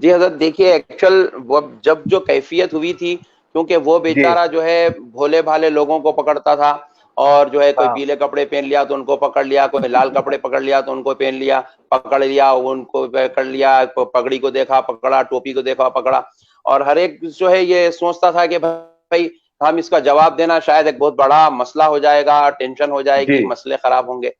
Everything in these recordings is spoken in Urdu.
جی حضرت دیکھیے ایکچوئل وہ جب جو کیفیت ہوئی تھی، کیونکہ وہ بیچارہ جو ہے بھولے بھالے لوگوں کو پکڑتا تھا، اور جو ہے کوئی پیلے کپڑے پہن لیا تو ان کو پکڑ لیا، کوئی لال کپڑے پکڑ لیا تو ان کو پہن لیا، پکڑ لیا ان کو پکڑ لیا، پگڑی کو دیکھا پکڑا، ٹوپی کو دیکھا پکڑا، اور ہر ایک جو ہے یہ سوچتا تھا کہ بھائی ہم اس کا جواب دینا شاید ایک بہت بڑا مسئلہ ہو جائے گا، ٹینشن ہو جائے گی، مسئلے خراب ہوں گے.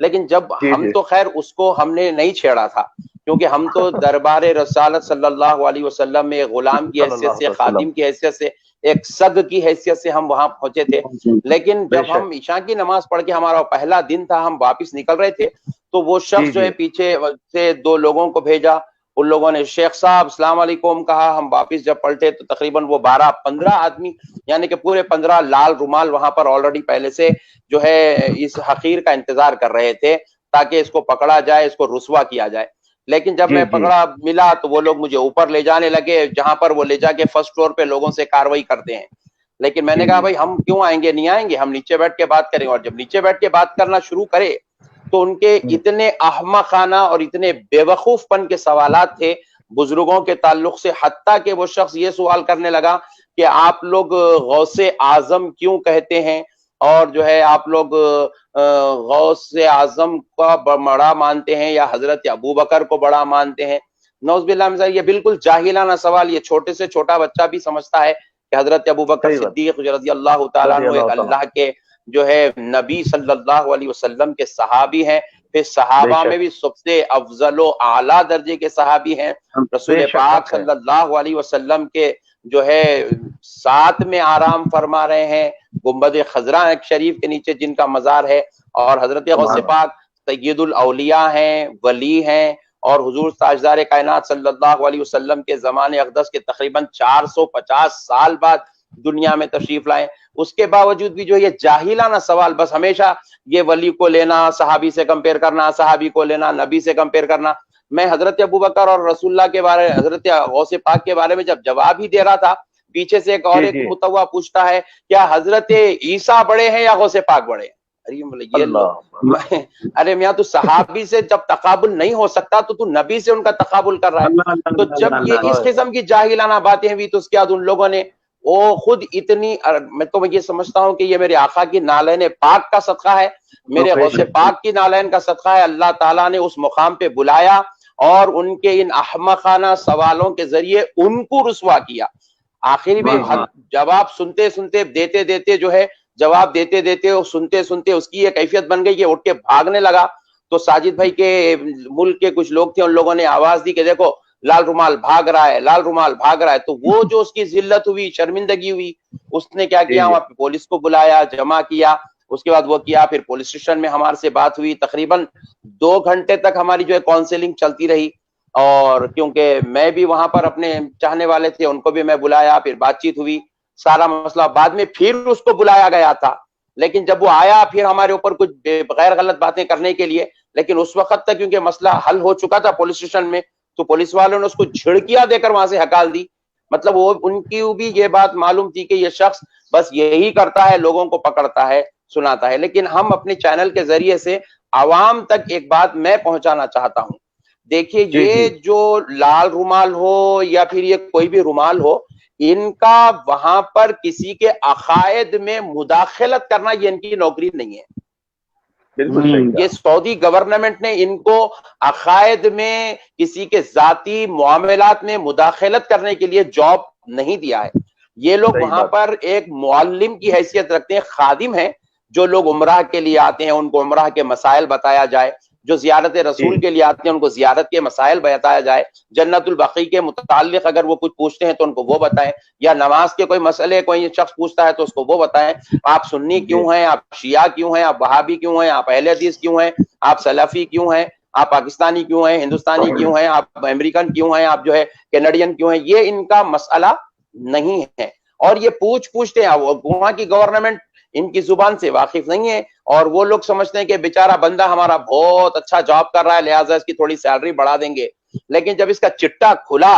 لیکن جب ہم تو خیر اس کو ہم نے نہیں چھیڑا تھا، کیونکہ ہم تو دربار رسالت صلی اللہ علیہ وسلم میں غلام کی حیثیت سے، خادم کی حیثیت سے، ایک سگ کی حیثیت سے ہم وہاں پہنچے تھے. لیکن جب ہم عشاء کی نماز پڑھ کے، ہمارا پہلا دن تھا، ہم واپس نکل رہے تھے، تو وہ شخص جو ہے پیچھے سے 2 لوگوں کو بھیجا. ان لوگوں نے شیخ صاحب السلام علیکم کہا. ہم واپس جب پلٹے تو تقریباً وہ 12-15 آدمی، یعنی کہ پورے 15 لال رومال وہاں پر آلریڈی پہلے سے جو ہے اس حقیر کا انتظار کر رہے تھے تاکہ اس کو پکڑا جائے، اس کو رسوا کیا جائے. لیکن جب میں پکڑا ملا تو وہ لوگ مجھے اوپر لے جانے لگے، جہاں پر وہ لے جا کے فرسٹ فلور پہ لوگوں سے کاروائی کرتے ہیں. لیکن میں نے کہا بھائی ہم کیوں آئیں گے، نہیں آئیں گے، ہم نیچے بیٹھ کے بات کریں گے. اور جب نیچے بیٹھ کے بات کرنا شروع کرے تو ان کے اتنے احمقانہ اور اتنے بے وقوف پن کے سوالات تھے بزرگوں کے تعلق سے، حتیٰ کہ وہ شخص یہ سوال کرنے لگا کہ آپ لوگ غوث اعظم کیوں کہتے ہیں، اور جو ہے آپ لوگ غوث اعظم کا بڑا مانتے ہیں یا حضرت ابو بکر کو بڑا مانتے ہیں. نعوذ باللہ من ذالک. یہ بالکل جاہلانہ سوال، یہ چھوٹے سے چھوٹا بچہ بھی سمجھتا ہے کہ حضرت ابو بکر صدیق رضی اللہ تعالیٰ عنہ ایک اللہ کے جو ہے نبی صلی اللہ علیہ وسلم کے صحابی ہیں، پھر صحابہ میں بھی سب سے افضل و اعلیٰ درجے کے صحابی ہیں. رسول پاک صلی اللہ علیہ وسلم کے جو ہے ساتھ میں آرام فرما رہے ہیں، گنبد خضرا شریف کے نیچے جن کا مزار ہے، اور حضرت غوث پاک سید الاولیاء ہیں، ولی ہیں، اور حضور تاجدار کائنات صلی اللہ علیہ وسلم کے زمانے اقدس کے تقریباً 450 سال بعد دنیا میں تشریف لائیں. اس کے باوجود بھی جو یہ جاہلانہ سوال، بس ہمیشہ یہ ولی کو لینا صحابی سے کمپیئر کرنا، صحابی کو لینا نبی سے کمپیئر کرنا. میں حضرت ابو بکر اور رسول اللہ کے بارے، حضرت غوث پاک کے بارے میں جب جواب ہی دے رہا تھا، پیچھے سے ایک اور ایک متوا پوچھتا ہے کیا حضرت عیسیٰ بڑے ہیں یا غوث پاک بڑے ہیں؟ ارے میاں تو صحابی سے جب تقابل نہیں ہو سکتا تو نبی سے ان کا تقابل کر رہا ہے. تو جب یہ اس قسم کی جاہلانہ باتیں ہوئی تو اس کے بعد ان لوگوں نے وہ خود اتنی، میں تو یہ سمجھتا ہوں کہ یہ میرے آقا کی نالین پاک کا صدقہ ہے، میرے غوث پاک کی نالین کا صدقہ ہے. اللہ تعالیٰ نے اس مقام پہ بلایا اور ان کے ان احمقانہ سوالوں کے ذریعے ان کو رسوا کیا. آخر میں جواب سنتے سنتے دیتے دیتے جو ہے جواب دیتے دیتے اور سنتے سنتے اس کی یہ کیفیت بن گئی کہ اٹھ کے بھاگنے لگا. تو ساجد بھائی کے ملک کے کچھ لوگ تھے، ان لوگوں نے آواز دی کہ دیکھو لال رومال بھاگ رہا ہے، لال رومال بھاگ رہا ہے. تو وہ جو اس کی ذلت ہوئی، شرمندگی ہوئی، اس نے کیا کیا، وہاں پہ پولیس کو بلایا، جمع کیا. اس کے بعد وہ کیا، پھر پولیس اسٹیشن میں ہمارے سے بات ہوئی. تقریباً 2 گھنٹے تک ہماری جو ہے کاؤنسلنگ چلتی رہی، اور کیونکہ میں بھی وہاں پر اپنے چاہنے والے تھے ان کو بھی میں بلایا، پھر بات چیت ہوئی، سارا مسئلہ. بعد میں پھر اس کو بلایا گیا تھا، لیکن جب وہ آیا پھر ہمارے اوپر کچھ غیر غلط باتیں کرنے کے لیے، لیکن اس وقت تک کیونکہ مسئلہ حل ہو چکا تھا پولیس اسٹیشن میں، تو پولیس والوں نے اس کو جھڑکیاں دے کر وہاں سے ہکال دی. مطلب وہ ان کی بھی یہ بات معلوم تھی کہ یہ شخص بس یہی کرتا ہے، لوگوں کو پکڑتا ہے، سناتا ہے. لیکن ہم اپنے چینل کے ذریعے سے عوام تک ایک بات میں پہنچانا چاہتا ہوں. دیکھیے یہ جو لال رومال ہو یا پھر یہ کوئی بھی رومال ہو، ان کا وہاں پر کسی کے عقائد میں مداخلت کرنا یہ ان کی نوکری نہیں ہے. یہ سعودی گورنمنٹ نے ان کو عقائد میں کسی کے ذاتی معاملات میں مداخلت کرنے کے لیے جاب نہیں دیا ہے. یہ لوگ وہاں پر ایک معلم کی حیثیت رکھتے ہیں، خادم ہیں. جو لوگ عمرہ کے لیے آتے ہیں ان کو عمرہ کے مسائل بتایا جائے، جو زیارت رسول کے لیے آتے ہیں ان کو زیارت کے مسائل بتایا جائے، جنت البقیع کے متعلق اگر وہ کچھ پوچھتے ہیں تو ان کو وہ بتائیں، یا نماز کے کوئی مسئلے کوئی شخص پوچھتا ہے تو اس کو وہ بتائیں. آپ سنی کیوں ہیں، آپ شیعہ کیوں ہیں، آپ وہابی کیوں ہیں، آپ اہل حدیث کیوں ہیں، آپ سلفی کیوں ہیں، آپ پاکستانی کیوں ہیں، ہندوستانی کیوں ہیں، آپ امریکن کیوں ہیں، آپ جو ہے کینیڈین کیوں ہیں. یہ ان کا مسئلہ نہیں ہے. اور یہ پوچھتے ہیں، وہاں کی گورنمنٹ ان کی زبان سے واقف نہیں ہے، اور وہ لوگ سمجھتے ہیں کہ بیچارہ بندہ ہمارا بہت اچھا جاب کر رہا ہے لہٰذا اس کی تھوڑی سیلری بڑھا دیں گے. لیکن جب اس کا چٹا کھلا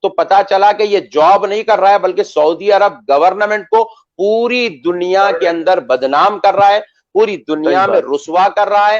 تو پتا چلا کہ یہ جاب نہیں کر رہا ہے بلکہ سعودی عرب گورنمنٹ کو پوری دنیا کے اندر بدنام کر رہا ہے، پوری دنیا میں رسوا کر رہا ہے،